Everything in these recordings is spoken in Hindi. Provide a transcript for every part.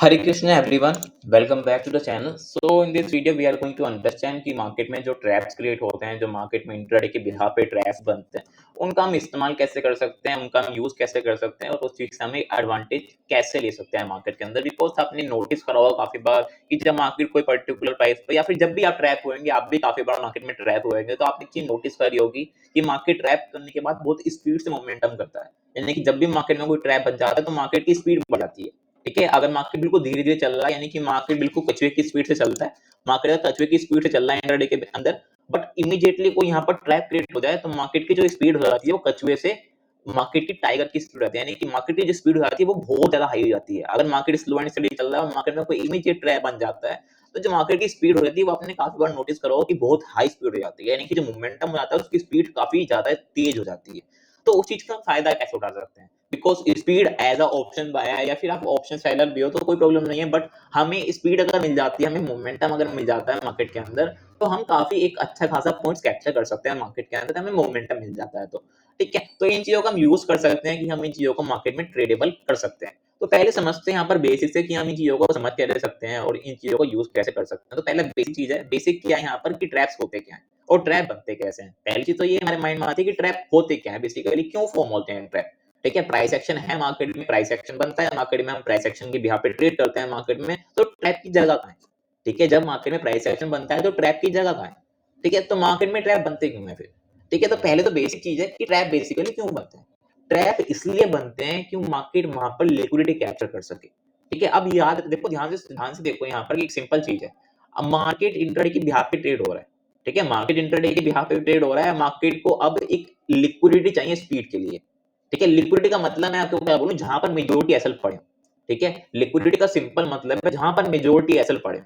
Hare Krishna everyone, welcome back to the channel. So in this video we are going to understand कि मार्केट में जो ट्रैप्स क्रिएट होते हैं, जो मार्केट में इंट्राडे के बिहार पे ट्रैप्स बनते हैं, उनका हम इस्तेमाल कैसे कर सकते हैं, उनका हम यूज कैसे कर सकते हैं और उस चीज से हम एडवांटेज कैसे ले सकते हैं मार्केट के अंदर। बिकॉज आपने नोटिस करा होगा काफी बार कि जब मार्केट कोई पर्टिकुलर प्राइस पे या फिर जब भी आप ट्रैप होंगे, आप भी काफी बार मार्केट में ट्रैप होंगे, तो आपने चीज नोटिस करी होगी कि मार्केट ट्रैप करने के बाद बहुत स्पीड से मोमेंटम करता है। यानी कि जब भी मार्केट में कोई ट्रैप बन जाता है तो मार्केट की स्पीड बढ़ जाती है। ठीक है, अगर मार्केट बिल्कुल धीरे-धीरे चल रहा है, यानी कि मार्केट बिल्कुल कछुए की स्पीड से चलता है, मार्केट अगर कछुए की स्पीड से चल रहा है इंट्राडे के अंदर, बट इमीडिएटली कोई यहाँ पर ट्रैप क्रिएट हो जाए, तो मार्केट की जो स्पीड हो जाती है, वो कछुए से मार्केट की टाइगर की स्पीड रहती है, यानी कि मार्केट की जो स्पीड हो जाती है, वो बहुत ज़्यादा हाई हो जाती है। अगर मार्केट स्लो एंड स्टडी चल रहा है और मार्केट में कोई इमीडिएट ट्रैप बन जाता है, तो जो मार्केट की स्पीड हो जाती है, वो आपने काफ़ी बार नोटिस करा होगा कि बहुत हाई स्पीड हो जाती है, यानी कि जो मोमेंटम हो जाता है, उसकी स्पीड काफ़ी ज़्यादा तेज हो जाती है। तो उस चीज़ का फ़ायदा कैसे उठा सकते हैं? Because speed as a option buy है, या फिर आप ऑप्शन सेलर भी हो तो कोई प्रॉब्लम नहीं है, बट हमें स्पीड अगर मिल जाती है, हमें मोमेंटम अगर मिल जाता है मार्केट के अंदर, तो हम काफी एक अच्छा खासा पॉइंट्स कैप्चर कर सकते हैं मार्केट के अंदर, हमें मोमेंटम मिल जाता है। तो ठीक है, तो इन चीजों का हम यूज कर सकते हैं कि हम इन चीजों को मार्केट में ट्रेडेबल कर सकते हैं। तो पहले समझते हैं यहाँ पर बेसिक से कि हम इन चीजों को समझ कैसे सकते हैं और इन चीजों को यूज कैसे कर सकते हैं। तो पहले बेसिक चीज है, बेसिक क्या है यहाँ पर कि ट्रैप्स होते क्या है और ट्रैप बनते कैसे हैं। पहली चीज तो ये हमारे माइंड में आती है कि ट्रैप होते क्या है, बेसिकली क्यों फॉर्म होते हैं ट्रैप। ठीक है, प्राइस एक्शन है मार्केट में, प्राइस एक्शन बनता है मार्केट में, हम प्राइस एक्शन के बिहार पे ट्रेड करते हैं मार्केट में, तो ट्रैप की जगह कहाँ है। ठीक है, जब मार्केट में प्राइस एक्शन बनता है तो ट्रैप की जगह कहाँ है। ठीक है, तो मार्केट में ट्रैप बनते क्यों है फिर। ठीक है, तो पहले तो बेसिक चीज है कि ट्रैप बेसिकली क्यों बनते हैं। ट्रैप इसलिए बनते हैं कि मार्केट वहां पर लिक्विडिटी कैप्चर कर सके। ठीक है, अब याद देखो, ध्यान से देखो यहाँ पर एक सिंपल चीज है। अब मार्केट इंट्राडे के बिहार पे ट्रेड हो रहा है। ठीक है, मार्केट इंट्राडे के बिहार पे ट्रेड हो रहा है, मार्केट को अब एक लिक्विडिटी चाहिए स्पीड के लिए। ठीक है, लिक्विडिटी का मतलब मैं आपको क्या बोलूं, जहां पर मेजोरिटी एसएल पड़े। ठीक है, लिक्विडिटी का सिंपल मतलब है जहां पर मेजोरिटी एसएल पड़े,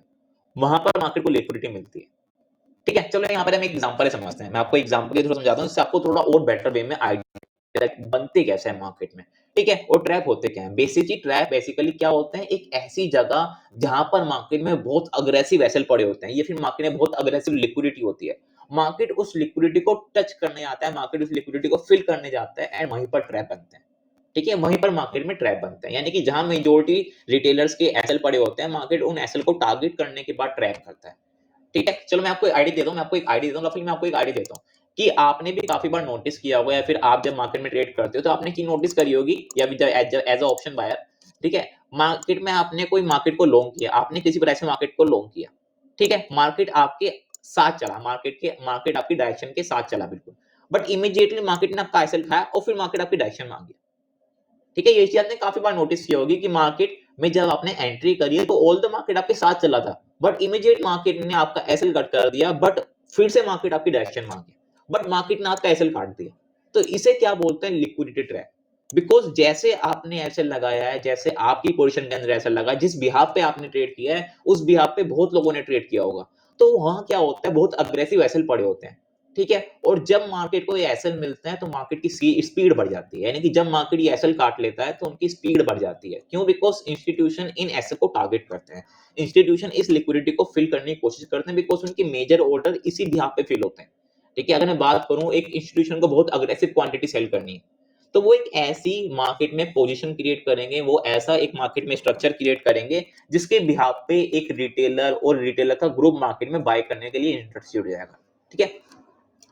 वहां पर मार्केट को लिक्विडिटी मिलती है। ठीक है, चलो यहाँ पर हम एक एग्जांपल समझते हैं, मैं आपको एग्जांपल के थ्रू समझाता हूँ, जिससे आपको थोड़ा और बेटर वे में आइडिया बनते कैसे हैं मार्केट में। ठीक है, और ट्रैप होते क्या है। बेसिकली ट्रैप बेसिकली क्या होते हैं, एक ऐसी जगह जहां पर मार्केट में बहुत अग्रेसिव एसेल पड़े होते हैं, या फिर मार्केट में बहुत अग्रेसिव लिक्विडिटी होती है। मार्केट उस लिक्विडिटी को टच करने आता है, मार्केट उस लिक्विडिटी को फिल करने जाता है, एंड वहीं पर ट्रैप बनते हैं। ठीक है, वहीं पर मार्केट में ट्रैप बनते हैं, यानी कि जहां मेजोरिटी रिटेलर्स के एसएल पड़े होते हैं, मार्केट उन एसएल को टारगेट करने के बाद ट्रैप करता है। ठीक है, चलो मैं आपको आइडिया देता हूँ, रफली मैं आपको एक आइडिया देता हूँ कि आपने भी काफी बार नोटिस किया होगा, या फिर आप जब मार्केट में ट्रेड करते हो तो आपने चीज नोटिस करी होगी, या फिर एज अ ऑप्शन बायर। ठीक है, मार्केट में आपने कोई मार्केट को लॉन्ग किया, आपने किसी प्राइस में मार्केट को लॉन्ग किया। ठीक है, मार्केट आपके साथ चला, मार्केट आपकी डायरेक्शन के साथ चला बिल्कुल, बट इमीडिएटली मार्केट ने आपका एसएल खाया और फिर मार्केट आपकी डायरेक्शन में आ गया। ठीक है, ये चीज आपने काफी बार नोटिस की होगी कि मार्केट में जब आपने एंट्री करी है तो ऑल द मार्केट आपके साथ चला था, बट इमीडिएट मार्केट ने आपका एसएल कट कर दिया, बट फिर से मार्केट आपकी डायरेक्शन में आ गया, बट मार्केट ने आपका एसएल काट दिया। तो इसे क्या बोलते हैं, लिक्विडिटी ट्रैप। बिकॉज जैसे आपने एसएल लगाया है, जैसे आपकी पोजीशन के अंदर एसएल लगा, जिस बिहाफ पे आपने ट्रेड किया है उस बिहाफ पे बहुत लोगों ने ट्रेड किया होगा, तो वहां क्या होता है, बहुत अग्रेसिव एसएल पड़े होते हैं। ठीक है, और जब मार्केट को ये एसएल मिलते हैं तो मार्केट की स्पीड बढ़ जाती है, यानी कि जब मार्केट ये एसएल काट लेता है तो उनकी स्पीड बढ़ जाती है। क्यों? बिकॉज इंस्टीट्यूशन इन एसएल को टारगेट करते हैं, इंस्टीट्यूशन इस लिक्विडिटी को फिल करने की कोशिश करते हैं, बिकॉज उनके मेजर ऑर्डर इसी बिहाफ पे फिल होते हैं। ठीक है, अगर मैं बात करूं, एक इंस्टीट्यूशन को बहुत अग्रेसिव क्वांटिटी सेल करनी है, तो वो एक ऐसी मार्केट में पोजीशन क्रिएट करेंगे, वो ऐसा एक मार्केट में स्ट्रक्चर क्रिएट करेंगे जिसके बिहाफ पे एक रिटेलर और रिटेलर का ग्रुप मार्केट में बाय करने के लिए इंटरेस्टेड हो जाएगा। ठीक है,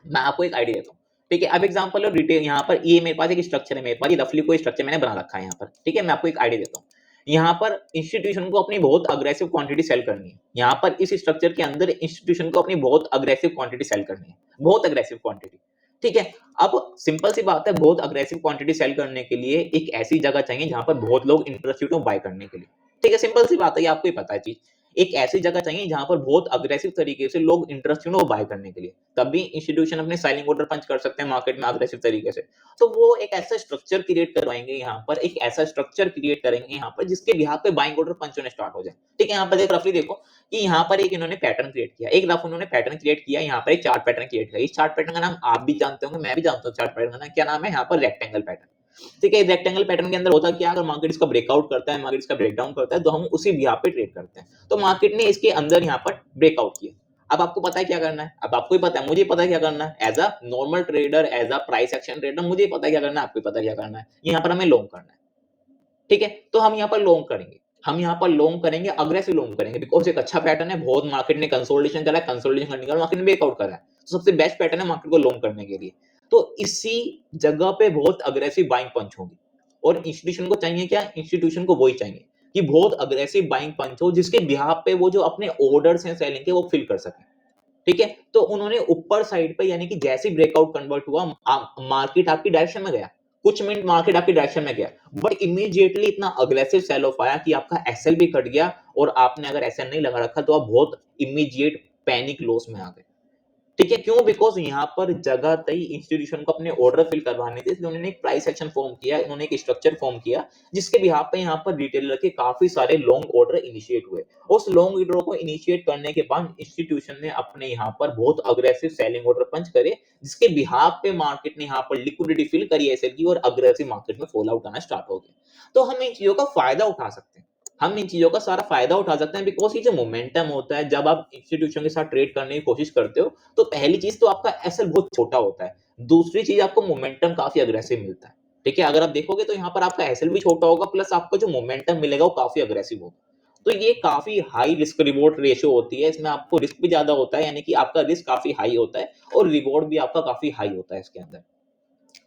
मैं आपको एक आइडिया देता हूँ। ठीक है, अब एग्जांपल और डिटेल यहाँ पर ये मेरे पास एक स्ट्रक्चर है, मेरे पास ये रफली कोई स्ट्रक्चर मैंने बना रखा है यहाँ पर। ठीक है, मैं आपको एक आइडिया देता हूँ। यहाँ पर इंस्टीट्यूशन को अपनी बहुत अग्रेसिव क्वांटिटी सेल करनी है, यहाँ पर इस स्ट्रक्चर के अंदर इंस्टीट्यूशन को अपनी बहुत अग्रेसिव क्वांटिटी सेल करनी है, बहुत अग्रेसिव क्वांटिटी। ठीक है, अब सिंपल सी बात है, बहुत अग्रेसिव क्वांटिटी सेल करने के लिए एक ऐसी जगह चाहिए जहां पर बहुत लोग इंटरेस्टेड हो बाय करने के लिए। ठीक है, सिंपल सी बात है, ये आपको ही पता है चीज। एक ऐसी जगह चाहिए जहां पर बहुत अग्रेसिव तरीके से लोग इंटरेस्टेड हो बाय करने के लिए, तभी इंस्टीट्यूशन अपने सेलिंग ऑर्डर पंच कर सकते हैं मार्केट में अग्रेसिव तरीके से। तो वो एक ऐसा स्ट्रक्चर क्रिएट करवाएंगे, यहाँ पर एक ऐसा स्ट्रक्चर क्रिएट करेंगे यहाँ पर जिसके बिहाफ पे बाइंग ऑर्डर पंच होने स्टार्ट हो जाए। ठीक है, यहाँ पर एक रफली देखो कि यहाँ पर एक इन्होंने पैटर्न क्रिएट किया, एक रफ उन्होंने पैटर्न क्रिएट किया, यहाँ पर एक चार्ट पैटर्न क्रिएट किया। इस चार्ट पैटर्न का नाम आप भी जानते होंगे, मैं भी जानता हूँ। चार्ट पैटर्न का नाम क्या नाम है, यहाँ पर रेक्टेंगल पैटर्न। ठीक है, रेक्टेंगल पैटर्न के अंदर होता क्या, अगर मार्केट इसका ब्रेकआउट करता है, मार्केट इसका ब्रेकडाउन करता है, तो हम उसी बिहाफ पे ट्रेड करते हैं। तो मार्केट ने इसके अंदर यहाँ पर ब्रेकआउट किया। अब आपको पता है क्या करना है, अब आपको ही पता है, मुझे पता है क्या करना है, as a normal trader, as a price action trader, मुझे पता है क्या करना है, आपको पता है क्या करना है, यहाँ पर हमें लॉन्ग करना है। ठीक है, तो हम यहाँ पर लॉन्ग करेंगे। हम यहाँ पर लॉन्ग करेंगे, अग्रेसिव लॉन्ग करेंगे, बिकॉज एक अच्छा पैटर्न है, बहुत मार्केट ने कंसोलिडेशन करा है, कंसोलिडेशन करने के बाद मार्केट ने ब्रेकआउट करा है, तो सबसे बेस्ट पैटर्न है मार्केट को लॉन्ग करने के लिए। तो इसी जगह पे बहुत अग्रेसिव बाइंग पंच होगी, और इंस्टीट्यूशन को चाहिए क्या, इंस्टीट्यूशन को वही चाहिए कि बहुत अग्रेसिव बाइंग पंच हो, जिसके बिहाफ पे वो जो अपने ऑर्डर्स हैं सेलिंग के वो फिल कर सके। ठीक है, तो उन्होंने ऊपर साइड पे, यानी कि जैसे ब्रेकआउट कन्वर्ट हुआ, मार्केट आपकी डायरेक्शन में गया, कुछ मिनट मार्केट आपकी डायरेक्शन में गया, बट इमीडिएटली इतना अग्रेसिव सेल ऑफ आया कि आपका एसएल भी कट गया, और आपने अगर एसएल नहीं लगा रखा तो आप बहुत इमीडिएट पैनिक लॉस में आ गए। ठीक है, क्यों, बिकॉज यहाँ पर जगह तई इंस्टीट्यूशन को अपने ऑर्डर फिल करवाने थे, इसलिए उन्होंने एक प्राइस एक्शन फॉर्म किया, उन्होंने एक स्ट्रक्चर फॉर्म किया, जिसके बिहाफ पे यहाँ पर रिटेलर के काफी सारे लॉन्ग ऑर्डर इनिशिएट हुए। उस लॉन्ग ऑर्डर को इनिशिएट करने के बाद इंस्टीट्यूशन ने अपने यहाँ पर बहुत अग्रेसिव सेलिंग ऑर्डर पंच करे, जिसके बिहाफ पे मार्केट ने यहाँ पर लिक्विडिटी फिल करी एसएल की, और अग्रेसिव मार्केट में फॉल आउट आना स्टार्ट हो गया। तो हम इन चीजों का फायदा उठा सकते हैं, हम इन चीजों का सारा फायदा उठा सकते हैं, बिकॉज ये जो मोमेंटम होता है, जब आप इंस्टीट्यूशन के साथ ट्रेड करने की कोशिश करते हो, तो पहली चीज तो आपका एसएल बहुत छोटा होता है, दूसरी चीज आपको मोमेंटम काफी अग्रेसिव मिलता है। ठीक है, अगर आप देखोगे तो यहाँ पर आपका एसएल भी छोटा होगा, प्लस आपको जो मोमेंटम मिलेगा वो काफी अग्रेसिव होगा। तो ये काफी हाई रिस्क रिवॉर्ड रेशियो होती है, इसमें आपको रिस्क भी ज्यादा होता है, यानी कि आपका रिस्क काफी हाई होता है, और रिवॉर्ड भी आपका काफी हाई होता है इसके अंदर।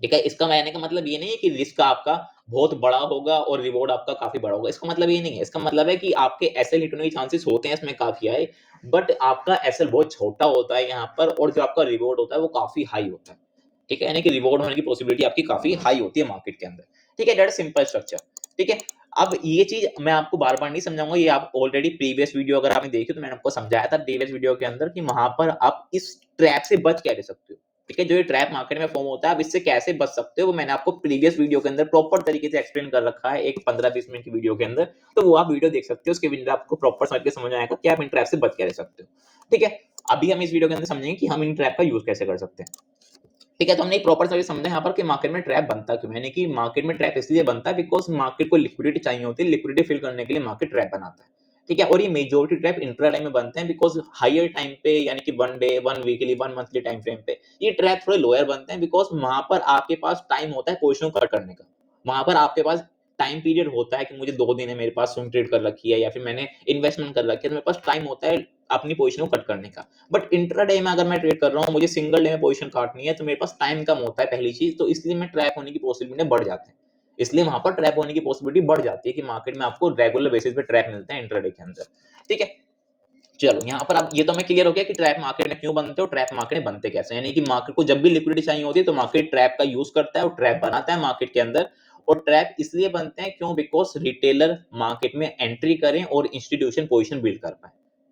ठीक है, इसका कहने का मतलब ये नहीं है कि रिस्क आपका बहुत बड़ा होगा और रिवॉर्ड आपका काफी बड़ा होगा, इसका मतलब ये नहीं है, इसका मतलब है कि आपके एसएल हिट होने के चांसेस होते हैं इसमें काफी आए, बट आपका एसएल बहुत छोटा होता है यहाँ पर, और जो आपका रिवॉर्ड होता है वो काफी हाई होता है। ठीक है, यानी कि रिवॉर्ड होने की पॉसिबिलिटी आपकी काफी हाई होती है मार्केट के अंदर। ठीक है, दैट सिंपल स्ट्रक्चर। ठीक है, अब ये चीज मैं आपको बार बार नहीं समझाऊंगा, ये आप ऑलरेडी प्रीवियस वीडियो अगर आपने देखी तो मैंने आपको समझाया था प्रीवियस वीडियो के अंदर कि वहां पर आप इस ट्रैप से बच कैसे सकते हो। ठीक है, जो ये ट्रैप मार्केट में फॉर्म होता है, आप इससे कैसे बच सकते हो, वो मैंने आपको प्रीवियस वीडियो के अंदर प्रॉपर तरीके से एक्सप्लेन कर रखा है, एक 15-20 मिनट की वीडियो के अंदर, तो वो आप वीडियो देख सकते हो, उसके अंदर आपको प्रॉपर समझ के समझ आएगा कि आप इन ट्रैप से बच कैसे सकते हो। ठीक है, अभी हम इस वीडियो के अंदर समझेंगे कि हम इन ट्रैप का यूज कैसे कर सकते हैं। ठीक है, तो हमने एक प्रॉपर सर्विस समझा यहाँ पर कि मार्केट में ट्रैप बनता क्यों है, यानी कि मार्केट में ट्रैप इसलिए बनता है बिकॉज मार्केट को लिक्विडिटी चाहिए होती है, लिक्विडिटी फिल करने के लिए मार्केट ट्रैप बनाता है। ठीक है, और ये मेजोरिटी ट्रैप इंट्राडे में बनते हैं, बिकॉज हायर टाइम पे, यानी कि 1 day, 1 weekly, 1 monthly time frame पे ये ट्रैप थोड़े लोअर बनते हैं, बिकॉज वहां पर आपके पास टाइम होता है पोजिशन कट करने का, वहां पर आपके पास टाइम पीरियड होता है कि मुझे 2 दिन है मेरे पास स्विंग ट्रेड कर रखी है, या फिर मैंने इन्वेस्टमेंट कर रखी है, तो मेरे पास टाइम होता है अपनी पोजीशन को कट करने का। बट इंट्राडे में अगर मैं ट्रेड कर रहा हूँ, मुझे सिंगल डे में पोजीशन काटनी है, तो मेरे पास टाइम कम होता है पहली चीज, तो इसलिए मैं ट्रैप होने की पॉसिबिलिटी बढ़ जाते हैं, इसलिए वहां पर ट्रैप होने की पॉसिबिलिटी बढ़ जाती है कि मार्केट में आपको रेगुलर बेसिस पे ट्रैप मिलते हैं इंट्राडे के अंदर। ठीक है, चलो यहाँ पर अब ये तो हमें क्लियर हो गया कि ट्रैप मार्केट में क्यों बनते हो, ट्रैप मार्केट में बनते कैसे हैं, यानी कि मार्केट को जब भी लिक्विडिटी चाहिए होती है तो मार्केट ट्रैप का यूज करता है और ट्रैप बनाता है मार्केट के अंदर। और ट्रैप इसलिए बनते हैं क्यों, बिकॉज रिटेलर मार्केट में एंट्री करें और इंस्टीट्यूशन पोजीशन बिल्ड कर पाए।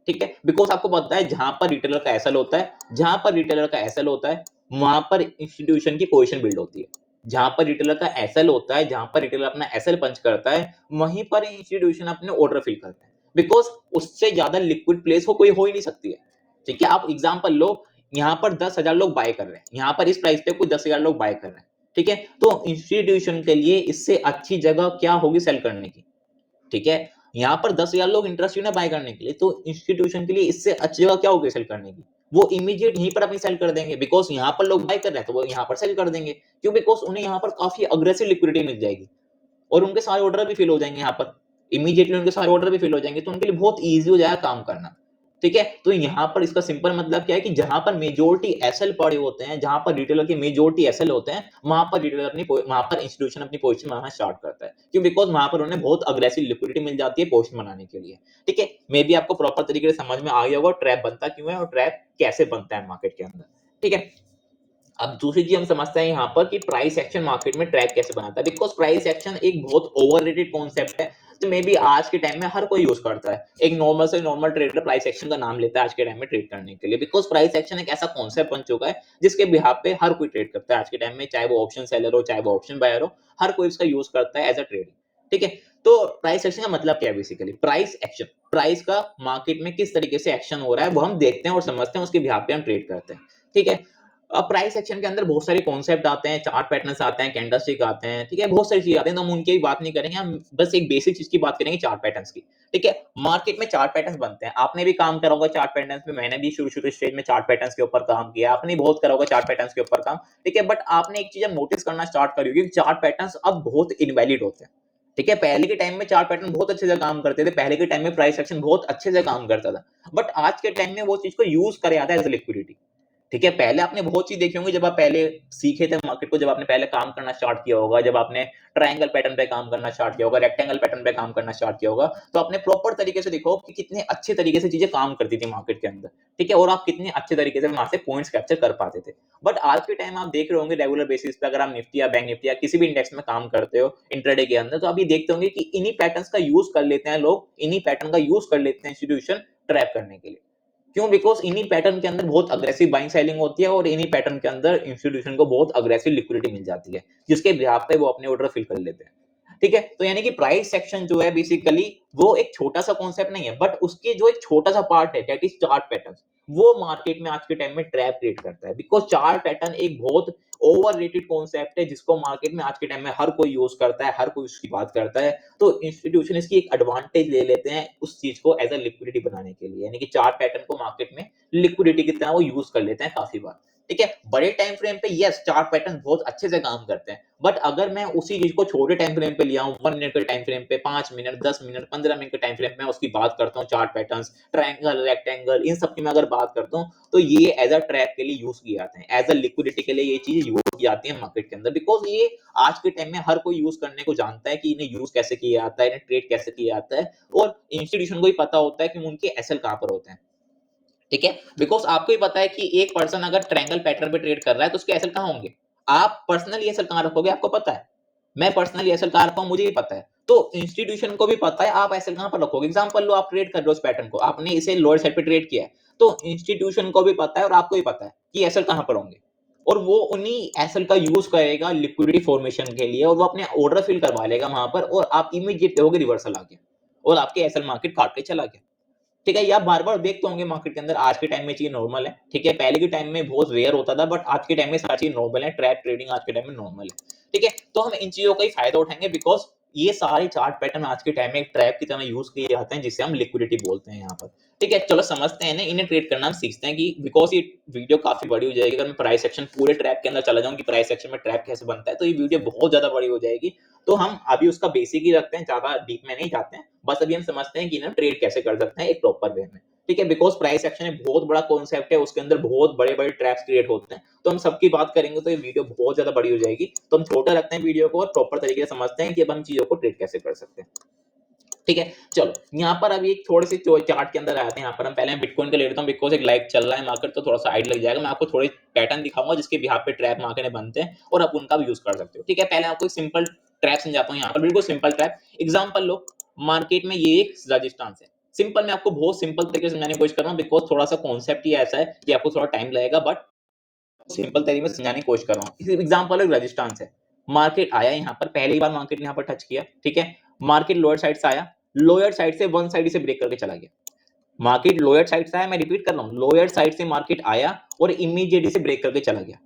ठीक है, बिकॉज आपको पता है जहां पर रिटेलर का एसएल होता है, जहां पर रिटेलर का एसएल होता है वहां पर इंस्टीट्यूशन की पोजीशन बिल्ड होती है, जहां पर रिटेलर का एसएल होता है, जहां पर रिटेलर अपना एसएल पंच करता है, वहीं पर इंस्टीट्यूशन अपने ऑर्डर फिल करता है, बिकॉज उससे ज्यादा लिक्विड प्लेस हो कोई हो ही नहीं सकती है। ठीक है, आप एग्जांपल लो, यहाँ पर 10,000 लोग बाय कर रहे हैं, यहाँ पर इस प्राइस पे कुछ 10,000 लोग बाय कर रहे हैं। ठीक है, तो इंस्टीट्यूशन के लिए इससे अच्छी जगह क्या होगी सेल करने की। ठीक है, यहाँ पर 10,000 लोग इंटरेस्टेड है बाय करने के लिए, तो इंस्टीट्यूशन के लिए इससे अच्छी जगह क्या होगी सेल करने की, वो इमीडिएट यहीं पर अपनी सेल कर देंगे, बिकॉज यहाँ पर लोग बाय कर रहे हैं तो वो यहाँ पर सेल कर देंगे, क्यों, बिकॉज उन्हें यहाँ पर काफी अग्रेसिव लिक्विडिटी मिल जाएगी, और उनके सारे ऑर्डर भी फिल हो जाएंगे, यहाँ पर इमीडिएटली उनके सारे ऑर्डर भी फिल हो जाएंगे, तो उनके लिए बहुत ईजी हो जाएगा काम करना। ठीक है, तो यहाँ पर इसका सिंपल मतलब क्या है कि जहां पर मेजोरिटी एसएल पड़े होते हैं, जहां पर रिटेलर के मेजोरिटी एसएल होते हैं, वहां पर रिटेलर वहां पर इंस्टीट्यूशन अपनी पोजीशन बनाना स्टार्ट करता है, क्यों, बिकॉज वहां पर उन्हें बहुत अग्रेसिव लिक्विडिटी मिल जाती है पोजीशन बनाने के लिए। ठीक है, मे बी आपको प्रॉपर तरीके से समझ में आ गया होगा ट्रैप बनता क्यों है और ट्रैप कैसे बनता है मार्केट के अंदर। ठीक है, अब दूसरी चीज हम समझते हैं यहाँ पर कि प्राइस एक्शन मार्केट में ट्रैप कैसे बनाता है, बिकॉज प्राइस एक्शन एक बहुत ओवररेटेड कॉन्सेप्ट है, तो मे बी आज के टाइम में हर कोई यूज करता है, एक नॉर्मल से नॉर्मल ट्रेडर प्राइस एक्शन का नाम लेता है आज के टाइम में ट्रेड करने के लिए, बिकॉज प्राइस एक्शन एक ऐसा कॉन्सेप्ट बन चुका है जिसके बिहाफ पे हर कोई ट्रेड करता है आज के टाइम में, चाहे वो ऑप्शन सेलर हो चाहे वो ऑप्शन बायर हो, हर कोई इसका यूज करता है एज अ ट्रेड। ठीक है, तो प्राइस एक्शन का मतलब क्या है, बेसिकली प्राइस एक्शन, प्राइस का मार्केट में किस तरीके से एक्शन हो रहा है वो हम देखते हैं और समझते हैं, उसके बिहाफ पे हम ट्रेड करते हैं। ठीक है, अब प्राइस एक्शन के अंदर बहुत सारे कॉन्सेप्ट आते हैं, चार्ट पैटर्न्स आते हैं, कैंडलस्टिक आते हैं, ठीक है, बहुत सारी चीजें आती हैं, तो हम उनकी भी बात नहीं करेंगे, हम बस एक बेसिक चीज की बात करेंगे, चार्ट पैटर्न्स की। ठीक है, मार्केट में चार्ट पैटर्न्स बनते हैं, आपने भी काम करा होगा चार्ट पैटर्न्स पे, मैंने भी शुरू शुरू स्टेज में चार्ट पैटर्न्स के ऊपर काम किया, आपने बहुत करा होगा चार्ट पैटर्न्स के ऊपर काम। ठीक है, बट आपने एक चीज नोटिस करना स्टार्ट करी होगी, चार्ट पैटर्न्स अब बहुत इनवैलिड होते हैं। ठीक है, पहले के टाइम में चार्ट पैटर्न बहुत अच्छे से काम करते थे, पहले के टाइम में प्राइस एक्शन बहुत अच्छे से काम करता था, बट आज के टाइम में वो चीज को यूज करे आता है एज लिक्विडिटी। ठीक है, पहले आपने बहुत चीज देखी होंगी जब आप पहले सीखे थे मार्केट को, जब आपने पहले काम करना स्टार्ट किया होगा, जब आपने ट्रायंगल पैटर्न पे काम करना स्टार्ट किया होगा, रेक्टेंगल पैटर्न पे काम करना स्टार्ट किया होगा, तो आपने प्रॉपर तरीके से देखो कि कितने अच्छे तरीके से चीजें काम करती थी मार्केट के अंदर। ठीक है, और आप कितने अच्छे तरीके से वहां से पॉइंट्स कैप्चर कर पाते थे। बट आज के टाइम आप देख रहे होंगे रेगुलर बेसिस पे, अगर आप निफ्टी या बैंक निफ्टी या किसी भी इंडेक्स में काम करते हो इंट्राडे के अंदर, तो आप ये देखते होंगे कि इन्हीं पैटर्न्स का यूज कर लेते हैं लोग, इन्हीं पैटर्न का यूज कर लेते हैं इंस्टीट्यूशन ट्रैप करने के लिए। क्यों? बिकॉज इन्हीं पैटर्न के अंदर बहुत अग्रेसिव बाइंग सेलिंग होती है, और इन्हीं पैटर्न के अंदर इंस्टीट्यूशन को बहुत अग्रेसिव लिक्विडिटी मिल जाती है, जिसके बिहाफ पे वो अपने ऑर्डर फिल कर लेते हैं। ठीक है, तो यानी कि प्राइस सेक्शन जो है बेसिकली वो एक छोटा सा कॉन्सेप्ट नहीं है, बट उसके जो एक छोटा सा पार्ट है दैट इज चार्ट पैटर्न, वो मार्केट में आज के टाइम में ट्रैप क्रिएट करता है। बिकॉज चार्ट पैटर्न एक बहुत ओवररेटेड कॉन्सेप्ट है, जिसको मार्केट में आज के टाइम में हर कोई यूज करता है, हर कोई उसकी बात करता है। तो इंस्टीट्यूशन इसकी एक एडवांटेज ले लेते हैं उस चीज को एज अ लिक्विडिटी बनाने के लिए, यानी कि चार्ट पैटर्न को मार्केट में लिक्विडिटी की तरह वो यूज कर लेते हैं काफी बार। ठीक है, बड़े टाइम फ्रेम पे यस चार्ट पैटर्न बहुत अच्छे से काम करते हैं, बट अगर मैं उसी चीज को छोटे टाइम फ्रेम पे लिया हूं, 1 मिनट के टाइम फ्रेम पे, 5 मिनट, 10 मिनट, 15 मिनट के टाइम फ्रेम में उसकी बात करता हूँ, चार्ट पैटर्न्स, ट्रायंगल, रेक्टेंगल, इन सब की मैं अगर बात करता हूँ, तो ये एज अ ट्रैप के लिए यूज किए जाते हैं, एज अ लिक्विडिटी के लिए ये चीज यूज की जाती है मार्केट के अंदर। बिकॉज ये आज के टाइम में हर कोई यूज करने को जानता है कि इन्हें यूज कैसे किया जाता है, इन्हें ट्रेड कैसे किया जाता है, और इंस्टीट्यूशन को भी पता होता है कि उनके एसएल कहां पर होते हैं। ठीक है, बिकॉज आपको ही पता है कि एक पर्सन अगर ट्रायंगल पैटर्न पे ट्रेड कर रहा है तो उसके एसएल कहां होंगे। आप पर्सनली एसएल कहां रखोगे आपको पता है, मैं पर्सनली एसएल कहां रखा हूं मुझे भी पता है, तो इंस्टीट्यूशन को भी पता है आप एसएल कहां पर रखोगे। एग्जांपल लो, आप ट्रेड कर रहे हो इस पैटर्न को, आपने इसे लोअर साइड पे ट्रेड किया है, तो इंस्टीट्यूशन को भी पता है और आपको भी पता है कि एसएल कहां पर होंगे, और वो उन्हीं एसएल का यूज करेगा लिक्विडिटी फॉर्मेशन के लिए, और वो अपने ऑर्डर फिल करवा लेगा वहां पर, और आप इमीडिएट देखोगे रिवर्सल आ गया और आपके एसएल मार्केट काट के चला गया। ठीक है, ये आप बार-बार देखते होंगे मार्केट के अंदर, आज के टाइम में चीज़ें नॉर्मल है, ठीक है? पहले के टाइम में बहुत रेयर होता था, बट आज के टाइम में सारी चीज़ नॉर्मल है, ट्रैप ट्रेडिंग आज के टाइम में नॉर्मल है, ठीक है? तो हम इन चीज़ों का ही फायदा उठाएंगे, बिकॉज़ ये सारे चार्ट पैटर्न आज के टाइम में एक ट्रैप की तरह यूज़ किए जाते हैं, जिसे हम लिक्विडिटी बोलते हैं यहाँ पर, ठीक है? चलो समझते हैं ना, इन्हें ट्रेड करना हम सीखते हैं, कि बिकॉज़ ये वीडियो काफ़ी बड़ी हो जाएगी, अगर मैं प्राइस सेक्शन पूरे ट्रैप के अंदर चला जाऊँ कि प्राइस सेक्शन में ट्रैप कैसे बनता है, तो ये वीडियो बहुत ज़्यादा बड़ी हो जाएगी। तो हम अभी उसका बेसिक ही रखते हैं, ज़्यादा डीप में नहीं जाते हैं, बस अभी हम समझते हैं कि ना ट्रेड कैसे कर सकते हैं एक प्रॉपर वे में। ठीक है, बिकॉज प्राइस एक्शन एक बहुत बड़ा कॉन्सेप्ट है, उसके अंदर बहुत बड़े बड़े ट्रैप्स क्रिएट होते हैं, तो हम सबकी बात करेंगे तो ये वीडियो बहुत ज्यादा बड़ी हो जाएगी, तो हम छोटा रखते हैं वीडियो को और प्रॉपर तरीके से समझते हैं कि अब हम चीजों को ट्रेड कैसे कर सकते हैं। ठीक है, चलो यहाँ पर अभी एक थोड़े से चार्ट के अंदर आते हैं, यहाँ पर हम पहले बिटकॉइन का ले लेता हूँ, बिकॉज एक लाइक चल रहा है मार्केट, तो थोड़ा सा आइड लग जाएगा। मैं आपको थोड़े पैटर्न दिखाऊंगा जिसके बिहाफ पे ट्रैप मार्केट में बनते हैं, और आप उनका भी यूज कर सकते हो। ठीक है, पहले आपको एक सिंपल ट्रैप समझाता हूँ, यहाँ पर बिल्कुल सिंपल ट्रैप। एग्जाम्पल लो, मार्केट में ये एक रजिस्टेंस है, सिंपल, मैं आपको बहुत सिंपल तरीके से समझाने की कोशिश कर रहा हूँ, बिकॉज थोड़ा सा कॉन्सेप्ट ही ऐसा है कि आपको थोड़ा टाइम लगेगा, बट सिंपल तरीके से समझाने की कोशिश कर रहा हूँ। एग्जाम्पल एक रेजिस्टेंस है, मार्केट आया यहाँ पर, पहली बार मार्केट ने यहाँ पर टच किया, ठीक है, मार्केट लोअर साइड से आया, लोअर साइड से वन साइड से ब्रेक करके चला गया। मार्केट लोअर साइड से आया, मैं रिपीट कर रहा हूँ, लोअर साइड से मार्केट आया और इमीडिएटली से ब्रेक करके चला गया।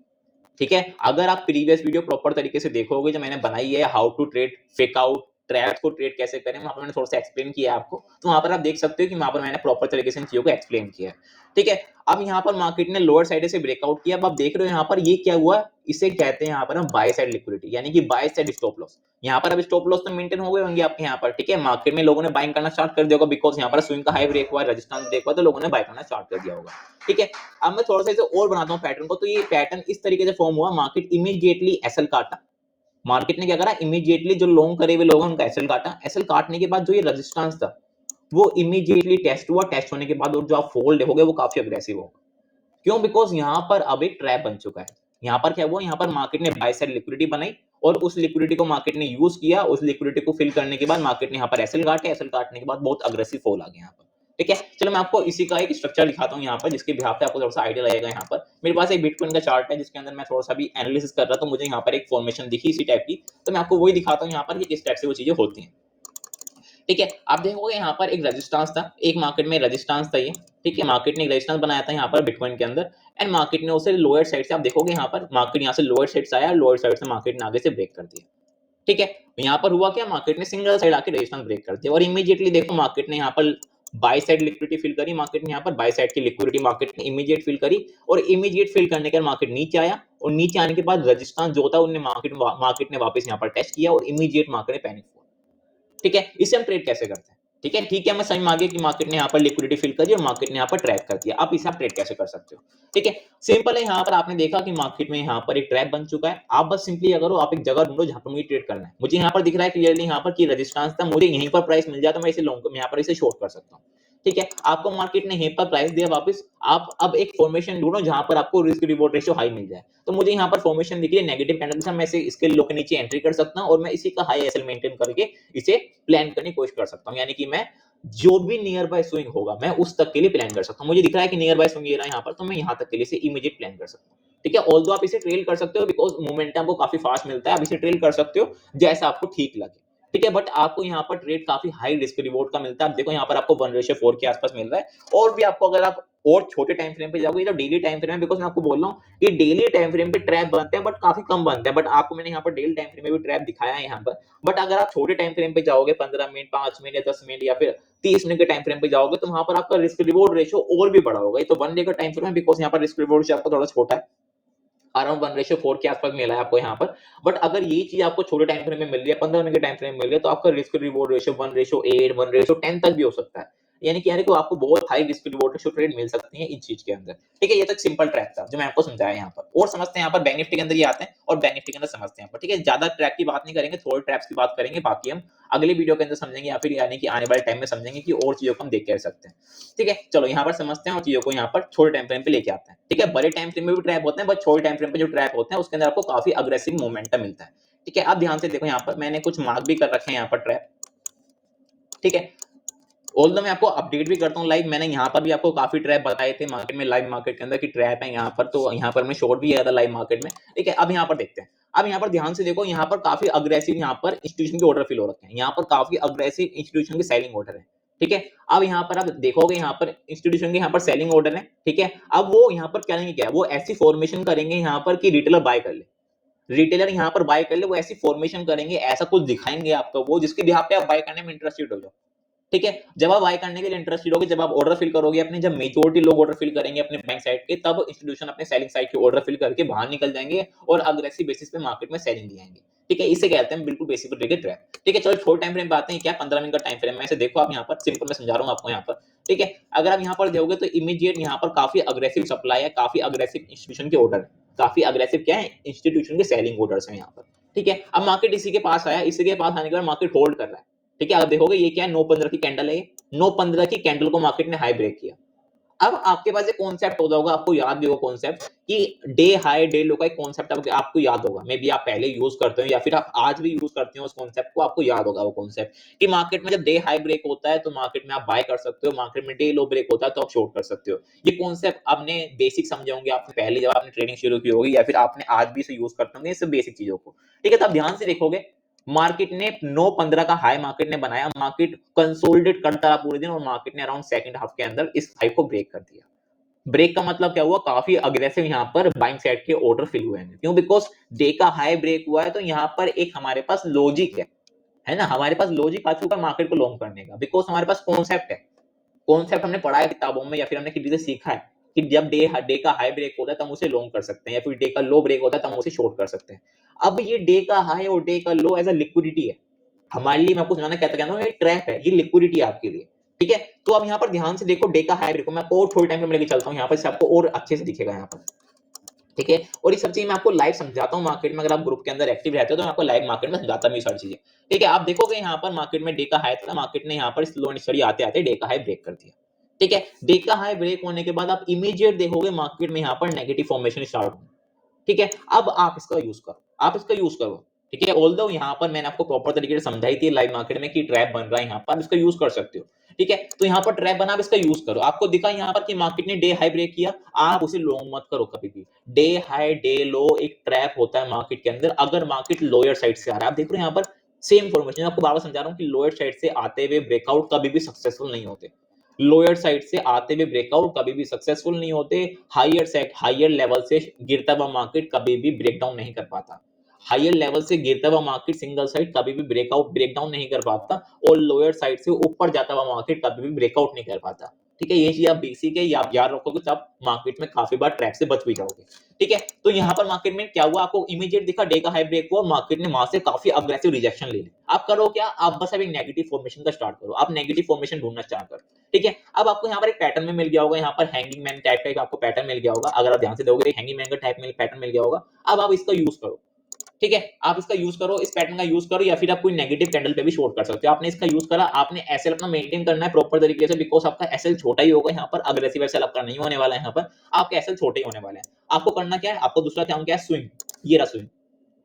ठीक है, अगर आप प्रीवियस वीडियो प्रॉपर तरीके से देखोगे जो मैंने बनाई है, how to trade fake out, traps को ट्रेड कैसे करें, वहां पर मैंने थोड़ा सा एक्सप्लेन किया है आपको, तो वहां पर आप देख सकते हो कि वहां पर मैंने प्रॉपर तरीके से इन चीजों को एक्सप्लेन किया है। ठीक है, अब यहाँ पर मार्केट ने लोअर साइड से ब्रेकआउट किया, अब आप देख रहे हो यहाँ पर ये क्या हुआ, इसे कहते हैं यहाँ पर हम बाय साइड लिक्विडिटी, यानी कि बाय साइड स्टॉप लॉस। यहाँ पर अब स्टॉप लॉस तो मेंटेन हो गए होंगे आपके यहाँ पर, ठीक है, मार्केट में लोगों ने बाइंग करना स्टार्ट कर दिया होगा, बिकॉज यहाँ पर स्विंग का हाई ब्रेक हुआ, रजिस्टेंस ब्रेक हुआ, तो लोगों ने बाय करना स्टार्ट कर दिया होगा। ठीक है, अब मैं थोड़ा सा इसे और बनाता हूँ पैटर्न को, तो ये पैटर्न इस तरीके से फॉर्म हुआ, मार्केट इमीडिएटली एसएल काटा, मार्केट ने क्या करा, इमीडिएटली जो लॉन्ग करे हुए लोग हैं उनका एसएल काटा, एसएल काटने के बाद जो ये रेजिस्टेंस था वो इमीडिएटली टेस्ट हुआ, टेस्ट होने के बाद और जो आप फोल्ड देखोगे वो काफी अग्रेसिव होगा। क्यों? बिकॉज यहाँ पर अब एक ट्रैप बन चुका है। यहाँ पर क्या हुआ, यहाँ पर मार्केट ने बाय साइड लिक्विडिटी बनाई, और उस लिक्विडिटी को मार्केट ने यूज किया, उस लिक्विडिटी को फिल करने के बाद मार्केट ने यहाँ पर एसएल काटे, एसएल काटने के बाद बहुत अग्रेसिव फॉल आ गया यहाँ पर। ठीक है, चलो मैं आपको इसी का एक स्ट्रक्चर दिखाता हूँ यहाँ पर, जिसके बिहाफ पे आपको थोड़ा सा आइडिया लगेगा। यहाँ पर मेरे पास एक बिटकॉइन का चार्ट है, जिसके अंदर मैं थोड़ा सा भी एनालिसिस कर रहा, तो मुझे यहाँ पर एक फॉर्मेशन दिखी इसी टाइप की, तो मैं आपको वही दिखाता हूँ यहाँ पर कि किस टाइप से वो चीजें होती हैं। ठीक है, आप देखोगे यहाँ पर एक रेजिस्टेंस था, एक मार्केट में रेजिस्टेंस था ये, ठीक है, मार्केट ने एक रेजिस्टेंस बनाया था यहाँ पर बिटकॉइन के अंदर, एंड मार्केट ने उसे लोअर साइड से, आप देखोगे यहाँ पर मार्केट यहाँ से लोअर साइड से आया, लोअर साइड से मार्केट ने आगे से ब्रेक कर दिया। ठीक है, यहाँ पर हुआ क्या, मार्केट ने सिंगल साइड आके रेजिस्टेंस ब्रेक कर दिया, और इमीडिएटली देखो मार्केट ने यहाँ पर बाय साइड लिक्विडिटी फिल करी, मार्केट ने यहाँ पर बाय साइड की लिक्विडिटी मार्केट ने इमीडिएट फिल करी, और इमीडिएट फिल करने के बाद मार्केट नीचे आया, और नीचे आने के बाद रेजिस्टेंस जो था उन्हें मार्केट ने वापस यहाँ पर टेस्ट किया, और इमीडिएट मार्केट ने पैनिक हुआ। ठीक है, इससे हम ट्रेड कैसे करते हैं? ठीक है, मैं समझ में आ गया कि मार्केट ने यहाँ पर लिक्विडिटी फिल कर दी और मार्केट ने यहाँ पर ट्रैप कर दिया। अब इसे आप ट्रेड कैसे कर सकते हो? ठीक है, सिंपल है, यहाँ पर आपने देखा कि मार्केट में यहाँ पर एक ट्रैप बन चुका है। आप बस सिंपली क्या करो, आप एक जगह ढूंढो जहाँ पर मुझे ट्रेड करना है। मुझे यहाँ पर दिख रहा है क्लियरली यहाँ पर कि रेजिस्टेंस था, मुझे यहीं पर प्राइस मिल जाए तो मैं इसे लॉन्ग, यहाँ पर इसे शॉर्ट कर सकता हूँ। ठीक है, आपको मार्केट ने यहीं पर प्राइस दिया वापस, आप अब एक फॉर्मेशन ढूंढो जहां पर आपको रिस्क रिवॉर्ड रेशियो हाई मिल जाए। तो मुझे यहाँ पर फॉर्मेशन दिख रही है नेगेटिव कैंडल से, मैं इसे इसके लो के नीचे एंट्री कर सकता हूँ और मैं इसी का हाई एसएल मेंटेन करके इसे प्लान करने की कोशिश कर सकता हूँ। यानी कि मैं जो भी नियर बाय स्विंग होगा मैं उस तक के लिए प्लान कर सकता हूँ। मुझे दिख रहा है कि नियर बाय स्विंग ये रहा है यहाँ पर, तो मैं यहाँ तक के लिए इसे इमीडिएट प्लान कर सकता हूँ। ठीक है, ऑल्दो आप इसे ट्रेल कर सकते हो बिकॉज मोमेंटम आपको काफी फास्ट मिलता है, आप इसे ट्रेल कर सकते हो जैसा आपको ठीक लगे। ठीक है, बट आपको यहाँ पर ट्रेड काफी हाई रिस्क रिवॉर्ड का मिलता है। आप देखो यहाँ पर आपको 1:4 के आसपास मिल रहा है, और भी आपको अगर आप और छोटे टाइम फ्रेम पे जाओगे, तो डेली टाइम फ्रेम है, बिकॉज मैं आपको बोल रहा हूँ कि डेली टाइम फ्रेम पे ट्रैप बनते हैं बट काफी कम बनते हैं, बट आपको मैंने यहाँ पर डेली टाइम फ्रेम में भी ट्रैप दिखाया है यहाँ पर। बट अगर आप छोटे टाइम फ्रेम पे जाओगे, 15 मिनट, 5 मिनट या 10 मिनट या फिर 30 मिनट के टाइम फ्रेम पे जाओगे, तो वहां पर आपका रिस्क रिवॉर्ड रेशियो और भी बड़ा होगा। ये तो 1 डे का टाइम फ्रेम है, बिकॉज यहाँ पर रिस्क रिवॉर्ड रेशियो आपका थोड़ा छोटा है, अराउंड 1:4 के आसपास मिला है आपको यहाँ पर। बट अगर ये चीज आपको छोटे टाइम फ्रेम में मिल रही है, 15 मिनट के टाइम फ्रेम में मिल रही है, तो आपका रिस्क रिवॉर्ड रेशियो 1:8, 1:10 तक भी हो सकता है। यानी कि आपको बहुत high risk reward ratio trade मिल सकती है इस चीज के अंदर। ठीक है, ये तो एक सिंपल ट्रैक था जो मैं आपको समझाया यहाँ पर, और समझते हैं यहाँ पर बैंक निफ्टी के अंदर ये आते हैं और बैंक निफ्टी के अंदर समझते हैं यहाँ पर। ठीक है, ज्यादा ट्रैक की बात नहीं करेंगे, थोड़े ट्रैप्स की बात करेंगे, बाकी हम अगले वीडियो के अंदर समझेंगे, या फिर यानी कि आने वाले टाइम में समझेंगे कि और चीजों को हम देख के सकते हैं। ठीक है, चलो यहाँ पर समझते हैं और चीजों को यहाँ पर छोटे टाइम फ्रेम पे लेके आते हैं। ठीक है, बड़े टाइम फ्रेम में भी ट्रैप होते हैं, बट छोटे टाइम फ्रेम पे जो ट्रैप होते हैं उसके अंदर आपको काफी अग्रेसिव मोमेंटम मिलता है। ठीक है, आप ध्यान से देखो, यहाँ पर मैंने कुछ मार्क भी कर रखे हैं यहाँ पर ट्रैप। ठीक है, ऑल्दो मैं आपको अपडेट भी करता हूँ लाइव, मैंने यहाँ पर भी आपको काफी ट्रैप बताए थे मार्केट में, लाइव मार्केट के अंदर की ट्रैप है यहाँ पर, तो यहाँ पर मैं शॉर्ट भी किया था लाइव मार्केट में। ठीक है, अब यहाँ पर देखते हैं। अब यहाँ पर ध्यान से देखो, यहाँ पर काफी अग्रेसिव यहाँ पर इंस्टीट्यूशन के ऑर्डर फिल हो रखे हैं, यहाँ पर काफी अग्रेसिव इंस्टीट्यूशन के सेलिंग ऑर्डर है। ठीक है, अब यहाँ पर आप देखोगे, यहाँ पर इंस्टीट्यूशन के यहाँ पर सेलिंग ऑर्डर है। ठीक है, अब वो यहाँ पर करेंगे क्या, वो ऐसी फॉर्मेशन करेंगे यहाँ पर कि रिटेलर बाय कर ले, रिटेलर यहाँ पर बाय कर ले, वो ऐसी फॉर्मेशन करेंगे, ऐसा कुछ दिखाएंगे आपको वो, जिसके बिहाफ पे आप बाय करने में इंटरेस्टेड हो जाओ। ठीक है, जब आप बाय करने के लिए इंटरेस्टेड होगे, जब आप ऑर्डर फिल करोगे अपने, जब मेजॉरिटी लोग ऑर्डर फिल करेंगे अपने बैंक साइड के, तब इंस्टीट्यूशन अपने सेलिंग साइड के ऑर्डर फिल करके बाहर निकल जाएंगे और अग्रेसिव बेसिस पे मार्केट में सेलिंग दिखाएंगे। ठीक है, इसे कहते हैं बिल्कुल बेसिक ट्रेड ट्रैप। ठीक है, चलो छोटे टाइम फ्रेम पे आते हैं, क्या 15 मिनट का टाइम फ्रेम है, ऐसे देखो आप यहाँ पर सिंपल मैं समझा रहा हूँ आपको यहाँ पर। ठीक है, अगर आप यहाँ पर देखोगे तो इमीडिएट यहाँ पर काफी अग्रेसिव सप्लाई है, काफी अग्रेसिव इंस्टीट्यूशन के ऑर्डर, काफी अग्रेसिव क्या है, इंस्टीट्यूशन के सेलिंग ऑर्डर्स है यहाँ पर। ठीक है, अब मार्केट इसी के पास आया, इसी के पास आने के बाद मार्केट होल्ड कर रहा है। ठीक है, आप देखोगे ये क्या है, 9:15 की कैंडल है, 9:15 की कैंडल को मार्केट ने हाई ब्रेक किया। अब आपके पास एक कॉन्सेप्ट होता होगा, आपको याद भी होगा कॉन्सेप्ट, कि डे हाई डे लो का एक कॉन्सेप्ट आपको याद होगा, मे बी आप पहले यूज करते हो या फिर आप आज भी यूज करते हो उस कॉन्सेप्ट को, आपको याद होगा वो कॉन्सेप्ट, कि मार्केट में जब डे हाई ब्रेक होता है तो मार्केट में आप बाय कर सकते हो, मार्केट में डे लो ब्रेक होता है तो आप शॉर्ट कर सकते हो। ये कॉन्सेप्ट आपने बेसिक समझे होंगे, आपने पहले जब आपने ट्रेडिंग शुरू की होगी, या फिर आपने आज भी इसे यूज करते होंगे, इस बेसिक चीजों को। ठीक है, तो आप ध्यान से देखोगे, मार्केट ने 9:15 का हाई मार्केट ने बनाया, मार्केट कंसोलिडेट करता रहा पूरे दिन, और मार्केट ने अराउंड सेकंड हाफ के अंदर इस हाई को ब्रेक कर दिया। ब्रेक का मतलब क्या हुआ, काफी अग्रेसिव यहाँ पर बाइंग साइड के ऑर्डर फिल हुए हैं, क्यों, बिकॉज डे का हाई ब्रेक हुआ है, तो यहाँ पर एक हमारे पास लॉजिक है ना, हमारे पास लॉजिक आ चुका मार्केट को लॉन्ग करने का, बिकॉज हमारे पास कॉन्सेप्ट है, कॉन्सेप्ट हमने पढ़ा है किताबों में, या फिर हमने किसी से सीखा है कि जब डे का हाई ब्रेक होता है तो हम उसे लॉन्ग कर सकते हैं, या फिर डे का लो ब्रेक होता है तो हम उसे शॉर्ट कर सकते हैं। अब ये डे का हाई और डे का लो एज अ लिक्विडिटी है हमारे लिए, मैं आपको समझाना कहता हूँ, ये ट्रैप है, ये लिक्विडिटी है आपके लिए। ठीक है, तो अब यहाँ पर ध्यान से देखो, डे का हाई ब्रेक को मैं आपको और थोड़ी टाइम में लेके चलता हूँ यहाँ पर, आपको और अच्छे से दिखेगा यहाँ पर। ठीक है, और ये सब चीजें मैं आपको लाइव समझाता हूँ मार्केट में, अगर आप ग्रुप के अंदर एक्टिव रहते हो तो मैं आपको लाइव मार्केट में समझाता भी सारी चीजें। ठीक है, आप देखोगे यहाँ पर मार्केट में डे का हाई था, मार्केट ने यहाँ पर स्लो एंड स्टडी आते आते डे का हाई ब्रेक कर दिया। ठीक है, डे का हाई ब्रेक होने के बाद आप इमीडिएट देखोगे मार्केट में यहाँ पर नेगेटिव फॉर्मेशन स्टार्ट हो। ठीक है, अब आप इसका यूज करो, आप इसका यूज करो। ठीक है, ऑल्दो यहाँ पर मैंने आपको प्रॉपर तरीके से समझाई थी लाइव मार्केट में कि ट्रैप बन रहा है यहाँ पर, आप इसका यूज कर सकते हो। ठीक है, तो यहाँ पर ट्रैप बना, आप इसका यूज करो, आपको दिखा यहाँ पर कि मार्केट ने डे हाई ब्रेक किया, आप उसे लॉन्ग मत करो कभी भी। डे हाई डे लो एक ट्रैप होता है मार्केट के अंदर, अगर मार्केट लोअर साइड से आ रहा है, आप देख रहे हो यहाँ पर सेम फॉर्मेशन, आपको बार बार समझा रहा हूँ कि लोअर साइड से आते हुए ब्रेकआउट कभी भी सक्सेसफुल नहीं होते, लोअर साइड से आते हुए ब्रेकआउट कभी भी सक्सेसफुल नहीं होते, हायर लेवल से गिरता हुआ मार्केट कभी भी ब्रेकडाउन नहीं कर पाता, हायर लेवल से गिरता हुआ मार्केट सिंगल साइड कभी भी ब्रेकडाउन नहीं कर पाता, और लोअर साइड से ऊपर जाता हुआ मार्केट कभी भी ब्रेकआउट नहीं कर पाता। ठीक है, ये चीज आप बेसिक है, ये आप याद रखोगे तो आप मार्केट में काफी बार ट्रैप से बच भी जाओगे। ठीक है, तो यहाँ पर मार्केट में क्या हुआ, आपको इमीडिएट दिखा डे का हाई ब्रेक हुआ, मार्केट ने वहां से काफी अग्रेसिव रिजेक्शन ले ली। आप करो क्या, आप बस अभी नेगेटिव फॉर्मेशन का स्टार्ट करो, आप नेगेटिव फॉर्मेशन ढूंढना स्टार्ट करो। ठीक है, अब आपको यहाँ पर एक पैटर्न में मिल गया होगा, यहाँ पर हैंगिंग मैन टाइप का एक आपको पैटर्न मिल गया होगा, अगर आप ध्यान से दोगे हैंगिंग मैन का टाइप में पैटर्न मिल गया होगा। अब आप इसका यूज करो। ठीक है, आप इसका यूज करो, इस पैटर्न का यूज करो, या फिर आप कोई नेगेटिव कैंडल पे भी शॉर्ट कर सकते हो। आपने इसका यूज करा, आपने एसएल अपना मेंटेन करना है प्रॉपर तरीके से, बिकॉज आपका एसएल छोटा ही होगा यहाँ पर, अग्रेसिव एसएल आपका नहीं होने वाला है, यहाँ पर आपके एसएल छोटे ही होने वाले हैं। आपको करना क्या है, आपको दूसरा काम क्या है, स्विंग, ये रहा स्विंग।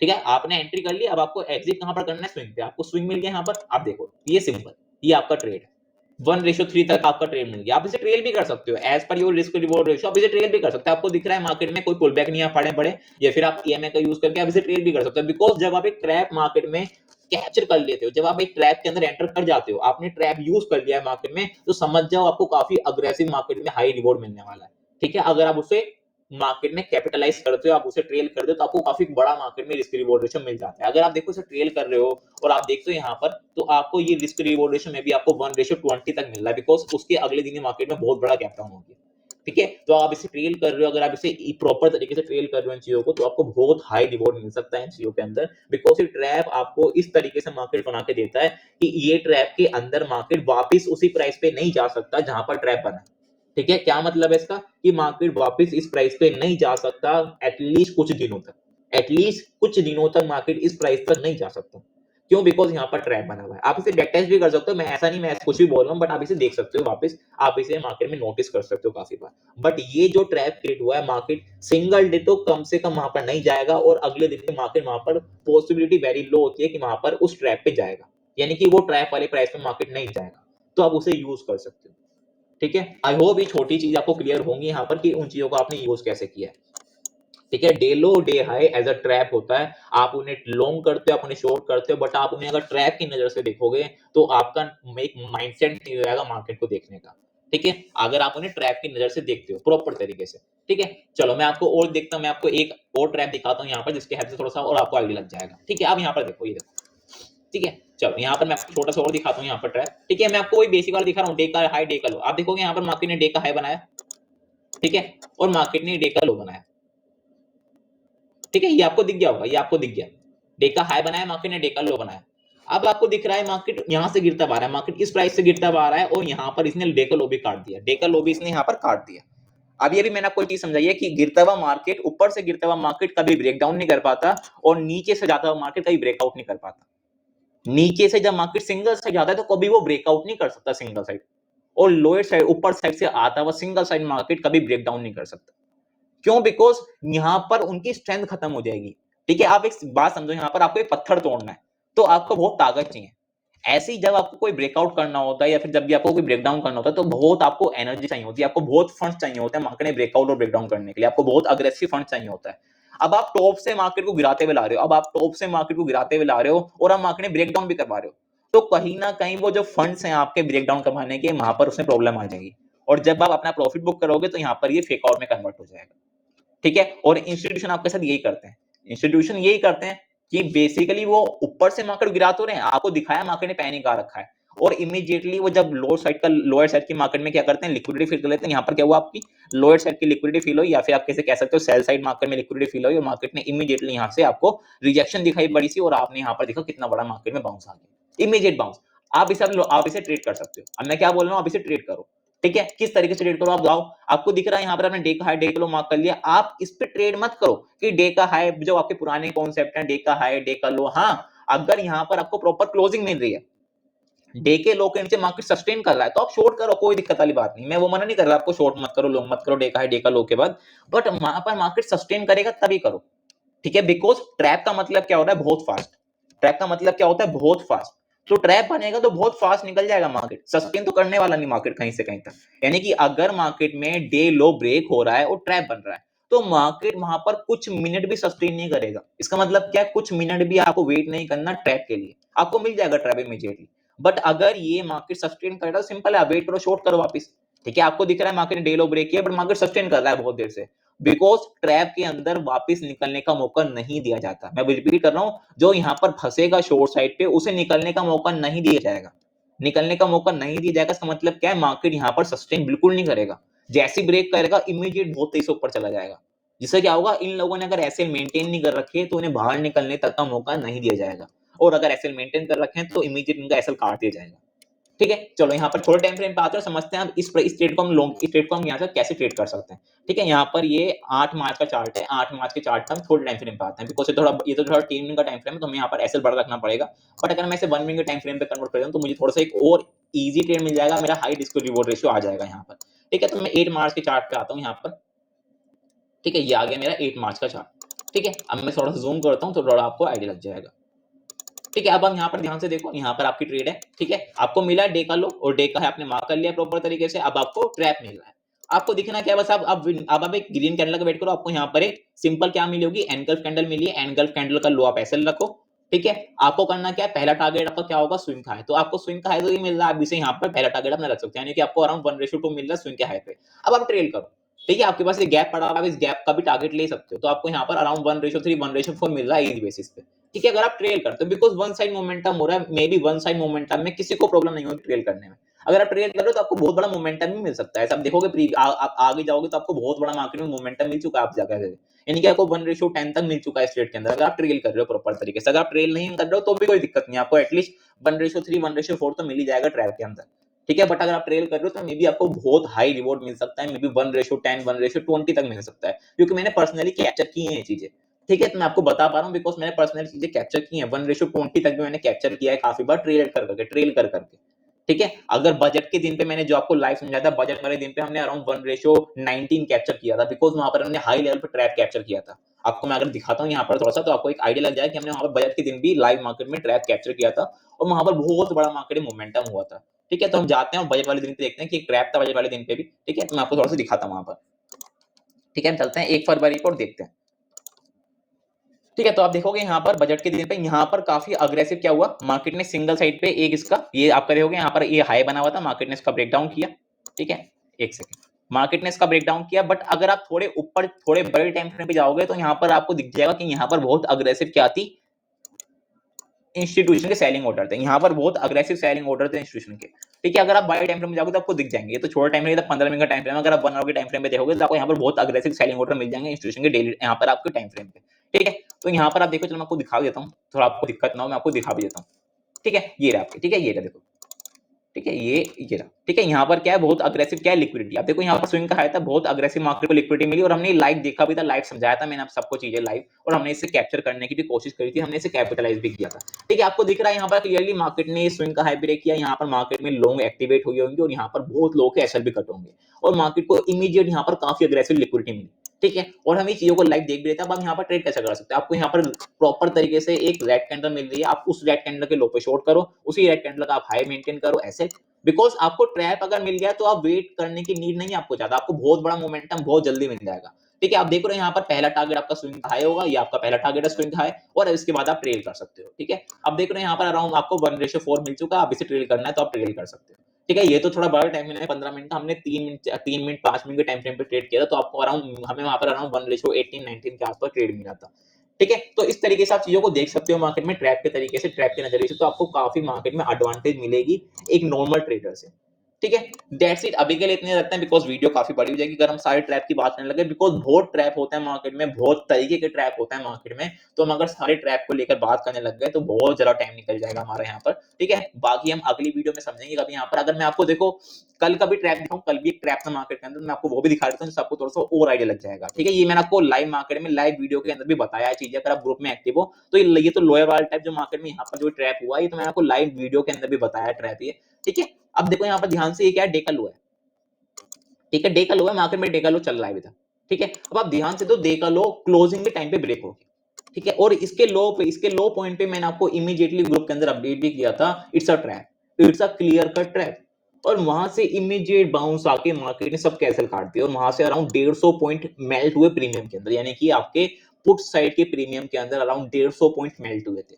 ठीक है, आपने एंट्री कर ली, अब आपको एग्जिट कहां पर करना है, स्विंग पे। आपको स्विंग मिल गया यहाँ पर, आप देखो ये सिंपल, ये आपका ट्रेड है, 1:3 तक आपका ट्रेड मिल गया। आप इसे ट्रेल भी कर सकते हो as per your risk reward ratio, आप इसे ट्रेल भी कर सकते हो। आपको दिख रहा है मार्केट में कोई पुल बैक नहीं आ पड़े बड़े, या फिर आप ईएमए का यूज करके आप इसे ट्रेल भी कर सकते हो। बिकॉज जब आप एक ट्रैप मार्केट में कैप्चर कर लेते हो, जब आप एक ट्रैप के अंदर एंटर कर जाते हो, आपने ट्रैप यूज कर लिया है मार्केट में, तो समझ जाओ आपको काफी अग्रेसिव मार्केट में हाई रिवॉर्ड मिलने वाला है। ठीक है, अगर आप उसे मार्केट में कैपिटलाइज करते हो, आप उसे ट्रेल करते हो, तो आपको काफी बड़ा मार्केट में रिस्क रिवॉर्ड रेशियो मिल जाता है। अगर आप देखो इसे ट्रेल कर रहे हो और आप देखते हो यहाँ पर, तो आपको ये रिस्क रिवॉर्ड रेशियो में भी आपको 1:20 तक मिल रहा है, बिकॉज उसके अगले दिन मार्केट में बहुत बड़ा गैप डाउन हो गया। ठीक है, तो आप इसे ट्रेल कर रहे हो, अगर आप इसे प्रॉपर तरीके से ट्रेल कर रहे हो इन चीजों को, तो आपको बहुत हाई रिवॉर्ड मिल सकता है इन चीजों के अंदर। बिकॉज ये ट्रैप आपको इस तरीके से मार्केट बना के देता है कि ये ट्रैप के अंदर मार्केट वापस उसी प्राइस पे नहीं जा सकता जहां पर ट्रैप बना। ठीक है, क्या मतलब है इसका, कि मार्केट वापस इस प्राइस पे नहीं जा सकता एटलीस्ट कुछ दिनों तक, एटलीस्ट कुछ दिनों तक मार्केट इस प्राइस पर नहीं जा सकता। क्यों, बिकॉज यहाँ पर ट्रैप बना हुआ है। आप इसे बैक टेस्ट भी कर सकते हो, मैं ऐसा नहीं, मैं कुछ भी बोल रहा हूँ, बट आप इसे देख सकते हो वापस, आप इसे मार्केट में नोटिस कर सकते हो काफी बार। बट ये जो ट्रैप क्रिएट हुआ है, मार्केट सिंगल डे तो कम से कम वहां पर नहीं जाएगा, और अगले दिन के मार्केट वहां पर पॉसिबिलिटी वेरी लो होती है कि वहां पर उस ट्रैप पे जाएगा, यानी कि वो ट्रैप वाले प्राइस पे मार्केट नहीं जाएगा, तो आप उसे यूज कर सकते हो। ठीक है, आई होप ये छोटी चीज आपको क्लियर होंगी यहाँ पर कि उन चीजों को आपने यूज कैसे किया है। ठीक है, day low day high as a trap होता है, आप उन्हें लॉन्ग करते हो, आप उन्हें शॉर्ट करते हो, बट आप उन्हें अगर ट्रैप की नजर से देखोगे तो आपका एक माइंडसेट नहीं हो जाएगा मार्केट को देखने का। ठीक है, अगर आप उन्हें ट्रैप की नजर से देखते हो प्रॉपर तरीके से। ठीक है, चलो मैं आपको और देखता हूँ, मैं आपको एक और ट्रैप दिखाता हूँ यहाँ पर, जिसके हेल्प से थोड़ा सा और आपको आइडिया लग जाएगा। ठीक है, आप यहाँ पर देखो, ये देखो। ठीक है, चलो यहाँ पर मैं आपको छोटा सा और दिखाता हूँ यहाँ पर ट्रैप। ठीक है, मैं आपको वही बेसिक वाला दिखा रहा हूँ, डे का हाई डे का लो। आप देखोगे यहाँ पर मार्केट ने डे का हाई बनाया, ठीक है, और मार्केट ने डे का लो बनाया। ठीक है, ये आपको दिख गया होगा, ये आपको दिख गया, डे का हाई बनाया मार्केट ने, डे का लो बनाया। अब आपको दिख रहा है मार्केट यहां से गिरता आ रहा है, मार्केट इस प्राइस से गिरता आ रहा है, और यहां पर इसने डे का लो भी काट दिया, डे का लो भी इसने यहां पर काट दिया। अब ये भी मैंने आपको चीज समझाई है कि गिरता हुआ मार्केट, ऊपर से गिरता हुआ मार्केट कभी ब्रेक डाउन नहीं कर पाता, और नीचे से जाता हुआ मार्केट कभी ब्रेकआउट नहीं कर पाता। नीचे से जब मार्केट सिंगल साइड जाता है तो कभी वो ब्रेकआउट नहीं कर सकता सिंगल साइड, और लोअर साइड ऊपर साइड से आता हुआ सिंगल साइड मार्केट कभी ब्रेक डाउन नहीं कर सकता। क्यों, बिकॉज यहां पर उनकी स्ट्रेंथ खत्म हो जाएगी। ठीक है, आप एक बात समझो, यहां पर आपको एक पत्थर तोड़ना है तो आपको बहुत ताकत चाहिए। ऐसे ही जब आपको कोई ब्रेकआउट करना होता है, या फिर जब भी आपको कोई ब्रेकडाउन करना होता है, तो बहुत आपको एनर्जी चाहिए होती है, आपको बहुत फंड चाहिए होते हैं मार्केट में ब्रेकआउट और ब्रेकडाउन करने के लिए, आपको बहुत अग्रेसिव फंड चाहिए होता है। अब आप टॉप से मार्केट को गिराते हुए ला रहे हो, अब आप टॉप से मार्केट को गिराते हुए ला रहे हो, और आप मार्केट में ब्रेकडाउन भी करवा रहे हो, तो कहीं ना कहीं वो जो फंड्स हैं आपके ब्रेकडाउन करवाने के, वहां पर उसमें प्रॉब्लम आ जाएगी, और जब आप अपना प्रॉफिट बुक करोगे तो यहाँ पर ये फेक आउट में कन्वर्ट हो जाएगा। ठीक है, और इंस्टीट्यूशन आपके साथ यही करते हैं, इंस्टीट्यूशन यही करते हैं कि बेसिकली वो ऊपर से मार्केट गिरा तो रहे हैं, आपको दिखाया मार्केट ने पैनिक आ रखा है, और इमीडिएटली वो जब लोअर साइड की मार्केट में क्या करते हैं, लिक्विडिटी फिल कर लेते हैं। यहाँ पर क्या हुआ, आपकी लोअर साइड की लिक्विडिटी फिल हुई, या फिर आप कैसे कह सकते हो सेल साइड मार्केट में लिक्विडिटी फिल हुई, और मार्केट ने इमीडिएटली यहाँ से आपको रिजेक्शन दिखाई बड़ी सी, और आपने यहाँ पर देखा कितना बड़ा मार्केट में बाउंस आ गया, इमीडिएट बाउंस। आप इसे ट्रेड कर सकते हो। अब मैं क्या बोल रहा हूँ, आप इसे ट्रेड करो। ठीक है, किस तरीके से ट्रेड करो, आप जाओ, आपको दिख रहा है यहाँ पर आपने डे का हाई डे का लो मार्क कर लिया, आप इस पे ट्रेड मत करो कि डे का हाई, जो आपके पुराने कॉन्सेप्ट है, डे का हाई डे का लो। हाँ, अगर यहाँ पर आपको प्रॉपर क्लोजिंग मिल रही है, डे के लो के नीचे मार्केट सस्टेन कर रहा है, तो आप शॉर्ट करो, कोई दिक्कत वाली बात नहीं, मैं वो मना नहीं कर रहा आपको शॉर्ट मत करो, लॉन्ग मत करो डे का हाई डे का लो के बाद, बट वहां पर मार्केट सस्टेन करेगा तभी करो। ठीक है, बिकॉज ट्रैप का मतलब क्या होता है, बहुत फास्ट। ट्रैप का मतलब क्या होता है, बहुत फास्ट। तो ट्रैप बनेगा तो बहुत फास्ट निकल जाएगा मार्केट, सस्टेन तो करने वाला नहीं मार्केट कहीं से कहीं तक। यानी कि अगर मार्केट में डे लो ब्रेक हो रहा है और ट्रैप बन रहा है, तो मार्केट वहां पर कुछ मिनट भी सस्टेन नहीं करेगा। इसका मतलब क्या है, कुछ मिनट भी आपको वेट नहीं करना ट्रैप के लिए, आपको मिल जाएगा ट्रैप इमीडिएटली। बट अगर ये मार्केट सस्टेन कर रहा है, सिंपल है, वेट करो, शॉर्ट करो वापस। ठीक है, आपको दिख रहा है मार्केट ने डे लो ब्रेक किया, बट मार्केट सस्टेन कर रहा है बहुत देर से, बिकॉज ट्रैप के अंदर वापस निकलने का मौका नहीं दिया जाता। मैं रिपीट कर रहा हूं, जो यहां पर फंसेगा शॉर्ट साइड पे, उसे निकलने का मौका नहीं दिया जाएगा, निकलने का मौका नहीं दिया जाएगा, इसका मतलब क्या है, मार्केट यहाँ पर सस्टेन बिल्कुल नहीं करेगा। जैसे ही ब्रेक करेगा इमीडिएट बहुत तेजी से ऊपर चला जाएगा। जिससे क्या होगा, इन लोगों ने अगर एसएल मेंटेन नहीं कर रखे तो उन्हें बाहर निकलने तक का मौका नहीं दिया जाएगा, और अगर एसएल मेंटेन कर रखे हैं तो इमीडिएट इनका एसएल काट दिया जाएगा। ठीक है, चलो यहाँ पर थोड़े टाइम फ्रेम पे आते हैं, समझते हैं अब इस ट्रेड को हम लॉन्ग, इस ट्रेड को हम यहाँ से कैसे ट्रेड कर सकते हैं। ठीक है, यहाँ पर ये 8 मार्च का चार्ट है, 8 मार्च के चार्ट पर हम थोड़े टाइम फ्रेम पे आते हैं, बिकॉज ये तो थोड़ा 3 दिन का टाइम फ्रेम है, तो हमें यहाँ पर एसएल बड़ा रखना पड़ेगा। बट अगर मैं इसे 1 मिनट के टाइम फ्रेम पे कन्वर्ट कर दूं तो मुझे थोड़ा सा एक और ईजी ट्रेड मिल जाएगा, मेरा हाई रिस्क रिवॉर्ड रेशियो आ जाएगा यहाँ पर। ठीक है, तो मैं 8 मार्च के चार्ट पे आता हूँ यहाँ पर। ठीक है, ये आ गया मेरा 8 मार्च का चार्ट। ठीक है, अब मैं थोड़ा सा जूम करता हूँ तो थोड़ा आपको आइडिया लग जाएगा। ठीक है, अब हम यहाँ पर ध्यान से देखो, यहाँ पर आपकी ट्रेड है। ठीक है, आपको मिला डे का लो और डे का है आपने मार्क कर लिया प्रॉपर तरीके से। अब आपको ट्रैप मिल रहा है, आपको दिखना क्या है, बस अब आप एक ग्रीन कैंडल का वेट करो, आपको यहाँ पर एक सिंपल क्या मिलेगी, एनगल्फ कैंडल मिली है। एनगल्फ कैंडल का लो आप ऐसे रखो। ठीक है, आपको करना क्या है, पहला टारगेट आपका क्या होगा, स्विंग हाई। तो आपको स्विंग हाई तो ये मिल रहा है, आप इसे यहाँ पर पहला टारगेट अपना रख सकते हैं, यानी कि आपको अराउंड 1:2 मिल रहा है स्विंग के हाई पे। अब आप ट्रेल करो। ठीक है, आपके पास एक गैप पड़ा हुआ है, आप इस गैप का भी टारगेट ले सकते हो। तो आपको यहाँ पर अराउंड 1:3 1:4 मिल रहा है इजी बेसिस पे। ठीक है, अगर आप ट्रेल करते हो, बिकॉज वन साइड मोमेंटम हो रहा है, may be one side momentum में किसी को प्रॉब्लम नहीं होगी ट्रेल करने में। अगर आप ट्रेल कर रहे हो तो आपको बहुत बड़ा मोमेंटम भी मिल सकता है। ऐसा आप देखोगे आप आगे जाओगे तो आपको बहुत बड़ा मार्केट में मोमेंटम मिल चुका है आप जगह से, यानी कि आपको 1:10 तक मिल चुका है स्ट्रेट के अंदर, अगर आप ट्रेल कर रहे हो प्रॉपर तरीके से। अगर आप ट्रेल नहीं कर रहे हो तो भी कोई दिक्कत नहीं, आपको एटलीस्ट 1:3 1:4 तो मिल ही जाएगा ट्रैप के अंदर। ठीक है, बट अगर आप ट्रेल कर रहे हो तो मे बी आपको बहुत हाई रिवॉर्ड मिल सकता है, मे बी 1:10 1:20 तक मिल सकता है, क्योंकि मैंने पर्सनली कैप्चर की है ये चीजें। ठीक है, तो मैं आपको बता पा रहा हूँ बिकॉज मैंने पर्सनल चीजें कैप्चर की हैं। 1:20 तक भी मैंने कैप्चर किया है काफी बार, ट्रेल कर करके। ठीक है, अगर बजट के दिन पे मैंने जो आपको लाइव समझाया था, बजट वाले दिन पे हमने अराउंड 1:19 कैप्चर किया था, बिकॉज वहां पर हमने हाई लेवल पे ट्रैप कैप्चर किया था। आपको मैं अगर दिखाता हूँ यहाँ पर थोड़ा सा, तो आपको एक आइडिया लग जाए कि हमने वहां पर बजट के दिन भी लाइव मार्केट में ट्रैप कैप्चर किया था, और वहां पर बहुत बड़ा मार्केट में मोमेंटम हुआ था। ठीक है, तो हम जाते हैं बजट वाले दिन पे, देखते हैं कि एक ट्रैप था बजट वाले दिन पे भी। ठीक है, तो मैं आपको थोड़ा सा दिखाता हूँ वहां पर। ठीक है, हम चलते हैं 1 फरवरी को और देखते हैं। ठीक है, तो आप देखोगे यहाँ पर बजट के दिन पे यहाँ पर काफी अग्रेसिव क्या हुआ, मार्केट ने सिंगल साइड पे एक इसका ये आप करे होगे यहाँ पर ये हाई बना हुआ था, मार्केट ने इसका ब्रेकडाउन किया। ठीक है, एक सेकंड, मार्केट ने इसका ब्रेकडाउन किया, बट अगर आप थोड़े ऊपर थोड़े बड़े टाइम फ्रेम पे जाओगे तो यहाँ पर आपको दिख जाएगा कि यहाँ पर बहुत अग्रेसिव क्या थी, इंस्टीट्यूशन के सेलिंग ऑर्डर थे, यहाँ पर बहुत अग्रेसिव सेलिंग ऑर्डर थे इंस्टीट्यूशन के। ठीक है, अगर आप बड़े टाइम फ्रेम में जाओगे तो आपको दिख जाएंगे, ये तो छोटा टाइम फ्रेम है, 15 मिनट का टाइम फ्रेम, अगर आप 1 आवर के टाइम फ्रेम पे देखोगे तो आपको यहाँ पर बहुत अग्रेसिव सेलिंग ऑर्डर मिल जाएंगे इंस्टीट्यूशन के डेली यहाँ पर आपके टाइम फ्रेम पे। ठीक है, तो यहाँ पर आप देखो, चलो मैं आपको दिखा देता हूँ, थोड़ा आपको दिक्कत ना हो, मैं आपको दिखा भी देता हूँ। ठीक है, ये रहा आपके, ठीक है, ये रहा देखो। ठीक है, ये रहा। ठीक है, यहाँ पर क्या है, बहुत अग्रेसिव क्या है, लिक्विडिटी। आप देखो यहाँ पर स्विंग का आया था, बहुत अग्रेसिव मार्केट को लिक्विडिटी मिली, और हमने लाइव देखा भी था, लाइव समझाया था मैंने आप सबको चीजें लाइव, और हमने इसे कैप्चर करने की भी कोशिश करी थी, हमने इसे कैपिटलाइज भी किया था। ठीक है, आपको दिख रहा है यहाँ पर क्लियरली मार्केट ने स्विंग का हाई ब्रेक किया, यहाँ पर मार्केट में लॉन्ग एक्टिवेट हुए होंगे, और यहाँ पर बहुत लोगों के एसएल भी कट होंगे, और मार्केट को इमीडिएट यहाँ पर काफी अग्रेसिव लिक्विडिटी मिली। ठीक है, और हम ये चीजों को लाइव देख भी रहे थे। अब हम यहाँ पर ट्रेड कैसे कर सकते हैं, आपको यहाँ पर प्रॉपर तरीके से एक रेड कैंडल मिल रही है, आप उस रेड कैंडल के लो पे शॉर्ट करो, उसी रेड कैंडल का आप हाई मेंटेन करो ऐसे, बिकॉज आपको ट्रैप अगर मिल गया तो आप वेट करने की नीड नहीं आपको ज्यादा, आपको बहुत बड़ा मोमेंटम बहुत जल्दी मिल जाएगा। ठीक है, आप देख रहे हो यहाँ पर पहला टारगेट आपका स्विंग हाई होगा, ये आपका पहला टारगेट है स्विंग हाई, और इसके बाद आप ट्रेल कर सकते हो। ठीक है, अब देख रहे हैं यहाँ पर अराउंड आपको 1:4 मिल चुका है, आप इसे ट्रेल करना है तो आप ट्रेल कर सकते हो। ठीक है, ये तो थोड़ा बड़ा टाइम है, 15 मिनट का, हमने 3 मिनट 5 मिनट के टाइम फ्रेम पे ट्रेड किया था, तो आपको अराउंड हमें वहां पर अराउंड 1:18 19 के आसपास ट्रेड मिला था। ठीक है, तो इस तरीके से आप चीजों को देख सकते हो मार्केट में ट्रैप के तरीके से, ट्रैप के नजरिए से, तो आपको काफी मार्केट में एडवांटेज मिलेगी एक नॉर्मल ट्रेडर से। ठीक है, दैट्स इट, अभी के लिए इतने रखते हैं, बिकॉज वीडियो काफी बड़ी हो जाएगी अगर हम सारे ट्रैप की बात करने लगे, बिकॉज बहुत ट्रैप होता है मार्केट में, बहुत तरीके के ट्रैप होता है मार्केट में, तो हम अगर सारे ट्रैप को लेकर बात करने लग गए तो बहुत ज्यादा टाइम निकल जाएगा हमारे यहाँ पर। ठीक है, बाकी हम अगली वीडियो में समझेंगे कभी। यहाँ पर अगर मैं आपको देखो कल का भी ट्रैप दिखाऊं, कल भी एक ट्रैप था मार्केट के अंदर, मैं आपको वो भी दिखा देता हूँ, जिससे आपको थोड़ा सा और आइडिया लग जाएगा। ठीक है, ये मैंने आपको लाइव मार्केट में लाइव वीडियो के अंदर भी बताया है चीजें, अगर आप ग्रुप में एक्टिव हो तो ये तो लोअर वाला टाइप जो मार्केट में यहाँ पर जो ट्रैप हुआ, ये तो मैंने आपको लाइव वीडियो के अंदर भी बताया ट्रैप ये। ठीक है, अब देखो यहाँ पर ध्यान से, ये क्या है, डे का लो है। ठीक है, डे का लो है, मार्केट में डे का लो चल रहा है अभी तक। ठीक है, अब आप ध्यान से, तो डे का लो क्लोजिंग के टाइम पे ब्रेक हो गया। ठीक है, और इसके लो पॉइंट पे मैंने आपको इमीडिएटली ग्रुप के अंदर अपडेट भी किया था, it's a trap, it's a clear cut trap, और वहां से इमीडिएट बाउंस आके मार्केट ने सब कैंसिल काट दिया, और वहां से अराउंड 150 पॉइंट मेल्ट हुए प्रीमियम के अंदर, यानी कि आपके पुट साइड के प्रीमियम के अंदर अराउंड 150 पॉइंट मेल्ट हुए थे।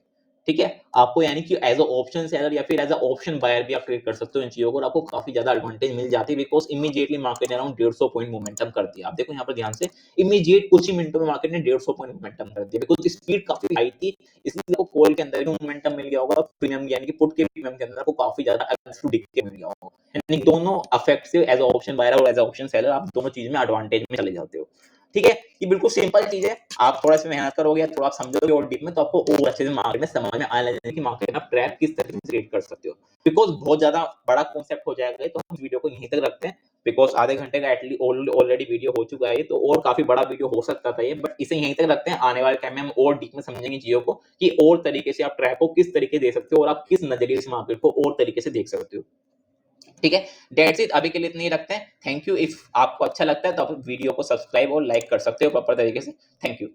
ठीक है, आपको यानी कि एज अ ऑप्शन सेलर या फिर एज अ ऑप्शन बायर भी आप ट्रेड कर सकते हो इन चीजों को, और आपको काफी ज्यादा एडवांटेज मिल जाती है, बिकॉज इमीडिएटली मार्केट ने अराउंड 150 पॉइंट मोमेंटम कर दिया। आप देखो यहाँ पर ध्यान से, इमीडिएट कुछ ही मिनटों में मार्केट ने 150 पॉइंट मोमेंटम कर दिया, बिकॉज स्पीड काफी हाई थी, इसलिए आपको कॉल के अंदर भी मोमेंटम मिल गया होगा, प्रीमियम यानी कि पुट के प्रीमियम के अंदर आपको काफी ज्यादा दिख के मिल गया होगा। यानी दोनों अफेक्ट एज ऑप्शन बायर और एज ऑप्शन सेलर आप दोनों चीज में एडवांटेज में चले जाते हो। ठीक है, ये बिल्कुल सिंपल चीज है, आप थोड़ा सा मेहनत करोगे, थोड़ा आप समझोगे और डीप में, तो आपको और अच्छे से मार्केट में समझ में आने लगेगा कि मार्केट में आप ट्रैप किस तरीके से ट्रेड कर सकते हो। बिकॉज बहुत ज्यादा बड़ा कॉन्सेप्ट हो जाएगा, तो हम वीडियो को यहीं तक रखते हैं, बिकॉज आधे घंटे का एटलीस्ट ऑलरेडी वीडियो हो चुका है, तो और काफी बड़ा वीडियो हो सकता था ये, बट इसे यहीं तक रखते हैं। आने वाले टाइम में हम और डीप में समझेंगे चीजों को कि और तरीके से आप ट्रैप को किस तरीके दे सकते हो और आप किस नजरिए से मार्केट को और तरीके से देख सकते हो। ठीक है, डेट्स इट, अभी के लिए इतना ही रखते हैं। Thank you. इफ आपको अच्छा लगता है तो आप वीडियो को सब्सक्राइब और लाइक कर सकते हो प्रॉपर तरीके से। Thank you.